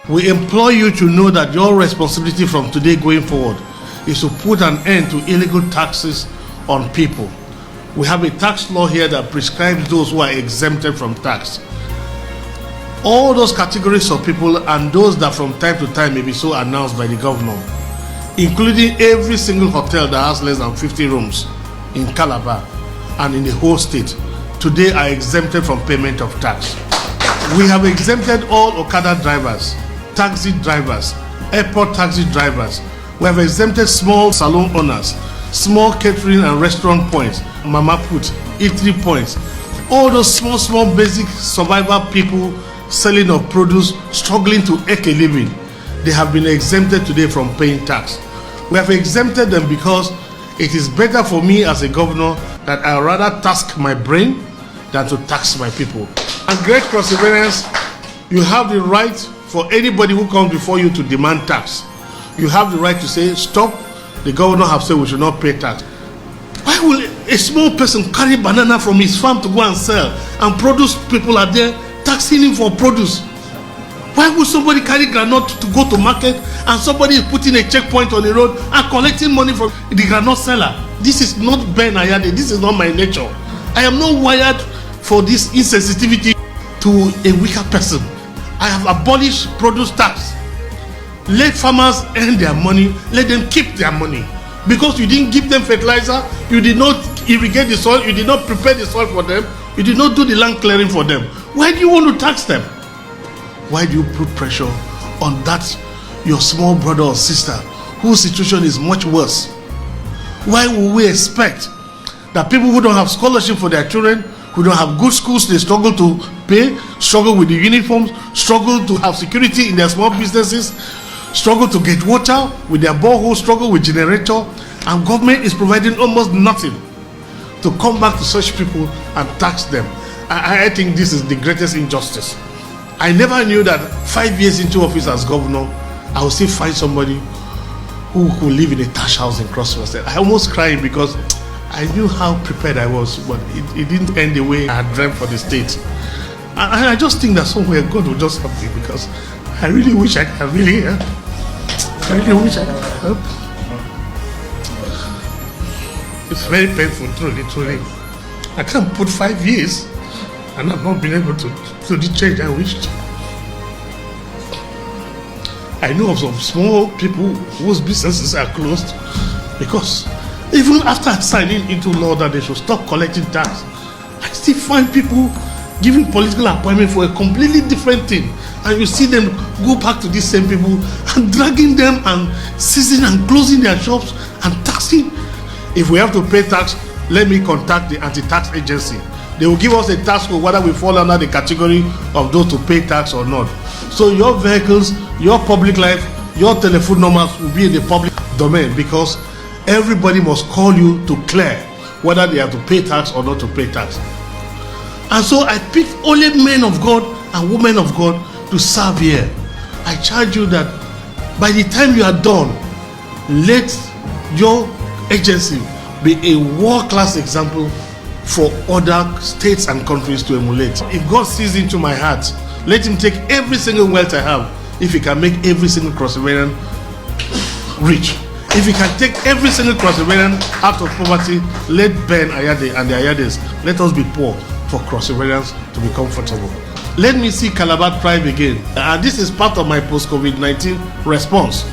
We implore you to know that your responsibility from today going forward is to put an end to illegal taxes on people. We have a tax law here that prescribes those who are exempted from tax. All those categories of people and those that from time to time may be so announced by the governor, including every single hotel that has less than 50 rooms in Calabar and in the whole state, today are exempted from payment of tax. We have exempted all Okada drivers, taxi drivers, airport taxi drivers. We have exempted small salon owners, small catering and restaurant points, mama put, eatery points. All those small basic survival people selling of produce, struggling to make a living, they have been exempted today from paying tax. We have exempted them because it is better for me as a governor that I rather tax my brain than to tax my people. And great perseverance, you have the right for anybody who comes before you to demand tax. You have the right to say, stop, the governor has said we should not pay tax. Why will a small person carry banana from his farm to go and sell, and produce people are there taxing him for produce? Why would somebody carry groundnut to go to market and somebody is putting a checkpoint on the road and collecting money from the groundnut seller? This is not Ben Ayade, this is not my nature. I am not wired for this insensitivity to a weaker person. I have abolished produce tax. Let farmers earn their money, let them keep their money. Because you didn't give them fertilizer, you did not irrigate the soil, you did not prepare the soil for them, you did not do the land clearing for them. Why do you want to tax them? Why do you put pressure on that your small brother or sister whose situation is much worse? Why would we expect that people who don't have scholarship for their children, who don't have good schools, they struggle to pay, struggle with the uniforms, struggle to have security in their small businesses, struggle to get water with their borehole, struggle with generator, and government is providing almost nothing to come back to such people and tax them? I think this is the greatest injustice. I never knew that 5 years into office as governor, I would still find somebody who could live in a thatch house in Cross River. I almost cried because I knew how prepared I was, but it didn't end the way I had dreamt for the state. And I just think that somewhere God will just help me, because I really wish I could really help. I really wish I could help. It's very painful, truly. I can't put 5 years and I've not been able to do the change I wished. I know of some small people whose businesses are closed because even after signing into law that they should stop collecting tax, I still find people giving political appointment for a completely different thing, and you see them go back to these same people and dragging them and seizing and closing their shops and taxing. If we have to pay tax, let me contact the anti-tax agency. They will give us a tax code whether we fall under the category of those to pay tax or not. So your vehicles, your public life, your telephone numbers will be in the public domain, because everybody must call you to clear whether they have to pay tax or not to pay tax. And so I pick only men of God and women of God to serve here. I charge you that by the time you are done, let your agency be a world-class example for other states and countries to emulate. If God sees into my heart, let him take every single wealth I have. If he can make every single Cross Riverian rich, if he can take every single Cross Riverian out of poverty, let Ben Ayade and the Ayades, let us be poor for Cross Riverians to be comfortable. Let me see Calabar thrive again. And this is part of my post-COVID-19 response.